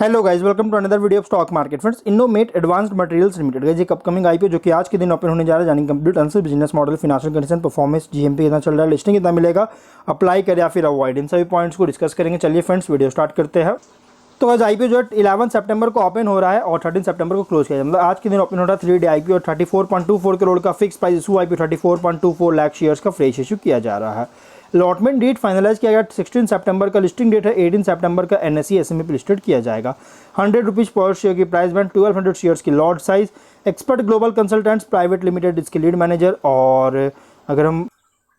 Hello guys, welcome to another video of stock market. Friends, Innomet advanced materials limited guys एक upcoming IPO जो कि आज के दिन ओपन होने जा रहा है, जानी complete answer, business model, financial condition, performance, GMP कितना चल रहा है, लिस्टिंग कितना मिलेगा, अप्लाई करें या फिर अवॉइड, इन सभी पॉइंट्स को डिस्कस करेंगे। चलिए फ्रेंड्स, वीडियो स्टार्ट करते हैं। तो गाइस आईपीओ जो है 11 सितंबर को ओपन हो रहा है और 13 सितंबर को क्लोज किया जाएगा। मतलब आज के दिन ओपन हो रहा है 3 डे आईपीओ और 34.24 करोड़ का fix price issue IPO 34.24 lakh shares का फ्रेश इशू किया जा रहा है। अलॉटमेंट डेट फाइनलाइज किया गया 16 सितंबर का, लिस्टिंग डेट है 18 सितंबर का, एनएसई एसएमई पे लिस्टेड किया जाएगा। 100 रुपीज़ पर शेयर की प्राइस बैंड, 1200 शेयर्स की lot size, expert global consultants private limited इसके लीड मैनेजर, और अगर हम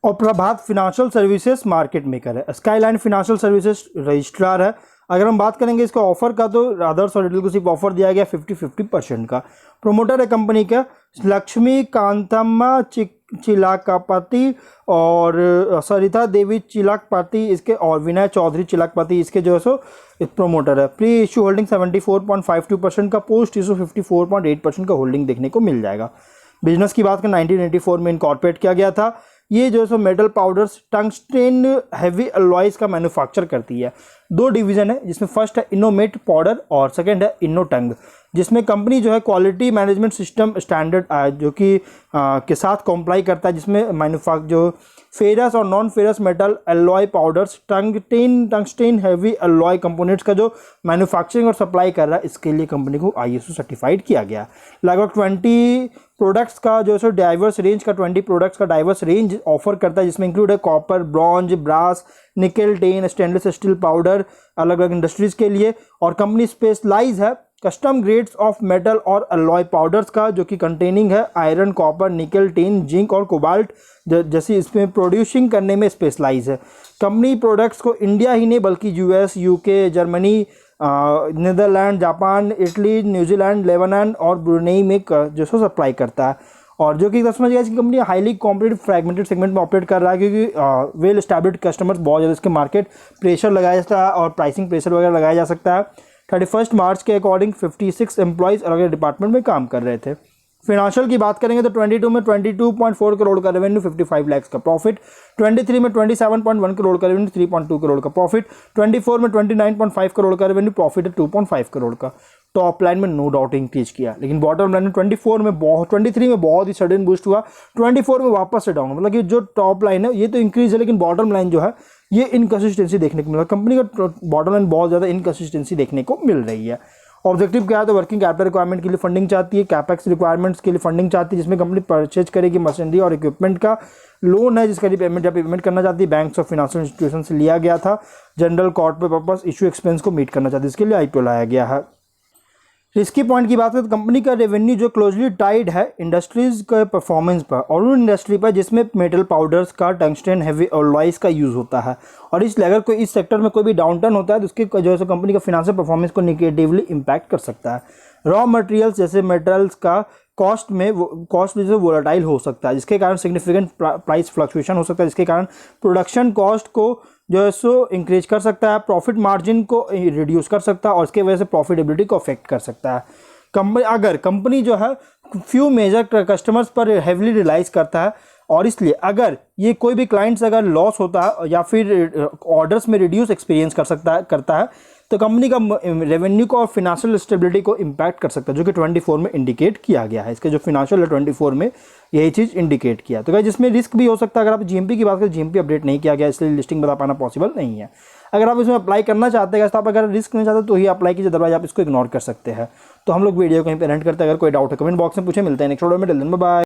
और प्रभात फाइनेंशियल सर्विसेज मार्केट मेकर है, स्काईलाइन फाइनेंशियल सर्विसेज रजिस्ट्रार है। अगर हम बात करेंगे इसका ऑफर का तो अदर्स और रिटेल को सिर्फ ऑफर दिया गया 50% का। प्रोमोटर है कंपनी का लक्ष्मी कांतम्मा चिलाकापति और सरिता देवी चिलाकपाती इसके, और विनय चौधरी चिलाकपाती इसके जो है सो प्रोमोटर है। प्री इशू होल्डिंग 74.52% का, पोस्ट इशू 54.8% का होल्डिंग देखने को मिल जाएगा। बिजनेस की बात करें 1984 में इनकॉर्पोरेट किया गया था। ये जो है so metal powders, टंगस्टेन, heavy alloys का मैन्युफैक्चर करती है। 2 डिवीजन है जिसमें फर्स्ट है इनोमेट पाउडर और सेकंड है इनोटंग, जिसमें कंपनी जो है क्वालिटी मैनेजमेंट सिस्टम स्टैंडर्ड जो कि के साथ कॉम्प्लाई करता है, जिसमें मैन्युफैक्चर जो फेरस और non ferrous metal alloy powders, टंगस्टेन heavy alloy components का जो मैन्युफैक्चरिंग और सप्लाई कर रहा है, इसके लिए कंपनी को आईएसओ सर्टिफाइड किया गया। लगभग 20 प्रोडक्ट्स का जो है डाइवर्स रेंज का 20 प्रोडक्ट्स का डाइवर्स रेंज ऑफर करता है, जिसमें इंक्लूड है copper, bronze, brass, nickel, tin, stainless steel powder अलग अलग इंडस्ट्रीज के लिए। और कंपनी स्पेशलाइज है कस्टम ग्रेड्स ऑफ मेटल और अलॉय पाउडर्स का, जो कि कंटेनिंग है iron, copper, nickel, tin, zinc और कोबाल्ट जैसी इसमें प्रोड्यूसिंग करने में स्पेशलाइज है। कंपनी प्रोडक्ट्स को इंडिया ही नहीं बल्कि US, UK, Germany, Netherland, Japan, Italy, New Zealand, Lebanon और ब्रुनेई में जो सो सप्लाई करता है। और जो कि समझिए इसकी company highly competitive fragmented segment में ऑपरेट कर रहा है, क्योंकि वेल एस्टैब्लिश्ड कस्टमर्स बहुत ज़्यादा इसके मार्केट प्रेशर लगाया जाता है और प्राइसिंग प्रेशर वगैरह लगाया जा सकता है। 31 मार्च के अकॉर्डिंग 56 एम्प्लॉयज़ अलग अलग डिपार्टमेंट में काम कर रहे थे। फिनेंशियल की बात करेंगे तो 22 में 22.4 करोड़ का रेवेन्यू, 55 लाख का प्रॉफिट। 23 में 27.1 करोड़ का रेवेन्यू, 3.2 करोड़ का प्रॉफिट। 24 में 29.5 करोड़ का रेवेन्यू, प्रॉफिट है 2.5 करोड़ का। टॉप लाइन में नो डाउट इंक्रीज किया, लेकिन बॉटम लाइन में 23 में बहुत ही सडन बूस्ट हुआ, 24 में वापस से डाउन। मतलब कि जो टॉप लाइन है ये तो इंक्रीज है, लेकिन बॉटम लाइन जो है ये इनकंसिस्टेंसी देखने को मिला। कंपनी का बॉटम लाइन बहुत ज़्यादा इनकंसिस्टेंसी देखने को मिल रही है। ऑब्जेक्टिव क्या है तो वर्किंग कैपिटल रिक्वायरमेंट के लिए फंडिंग चाहती है, कैपेक्स रिक्वायरमेंट्स के लिए फंडिंग चाहती है, जिसमें कंपनी परचेज करेगी मशीनरी और इक्विपमेंट का। लोन है जिसका पेमेंट करना चाहती है, बैंक्स और फाइनेंशियल इंस्टीट्यूशन से लिया गया था। General corporate purpose issue expense को मीट करना चाहती है, इसके लिए आईपीओ लाया गया है। रिस्की पॉइंट की बात करें तो कंपनी का रेवेन्यू जो क्लोजली टाइड है इंडस्ट्रीज के परफॉर्मेंस पर, और उन इंडस्ट्री पर जिसमें मेटल पाउडर्स का, टंगस्टेन हैवी अलॉयज का यूज़ होता है। और इसलिए अगर कोई इस सेक्टर में कोई भी डाउनटर्न होता है तो उसकी जो है कंपनी का फाइनेंशियल परफॉर्मेंस को निगेटिवली इम्पैक्ट कर सकता है। रॉ मटेरियल्स जैसे मेटल्स का कॉस्ट जैसे वोलेटाइल हो सकता है, जिसके कारण सिग्निफिकेंट प्राइस फ्लक्चुएशन हो सकता है, जिसके कारण प्रोडक्शन कॉस्ट को जो है सो इंक्रीज कर सकता है, प्रॉफिट मार्जिन को रिड्यूस कर सकता है और इसके वजह से प्रॉफिटेबिलिटी को अफेक्ट कर सकता है। अगर कंपनी जो है फ्यू मेजर कस्टमर्स पर हेवली रिलाइज करता है, और इसलिए अगर ये कोई भी क्लाइंट्स अगर लॉस होता है या फिर ऑर्डर्स में रिड्यूस एक्सपीरियंस करता है तो कंपनी का रेवेन्यू को और फिनेंशियल स्टेबिलिटी को इम्पैक्ट कर सकता है, जो कि 24 में इंडिकेट किया गया है। इसके जो फिनेंशियल है 24 में यही चीज़ इंडिकेट किया। तो गाइस जिसमें रिस्क भी हो सकता है। अगर आप जीएमपी की बात करें, जीएमपी अपडेट नहीं किया गया, इसलिए लिस्टिंग बता पाना पॉसिबल नहीं है। अगर आप इसमें अप्लाई करना चाहते हैं तो आप अगर रिस्क नहीं चाहते तो ही अप्लाई कीजिए, अदरवाइज आप इसको इग्नोर कर सकते हैं। तो हम लोग वीडियो कहीं पर एंड करते हैं। अगर कोई डाउट है कमेंट बॉक्स में पूछे। मिलते हैं नेक्स्ट वीडियो में। Till then bye bye.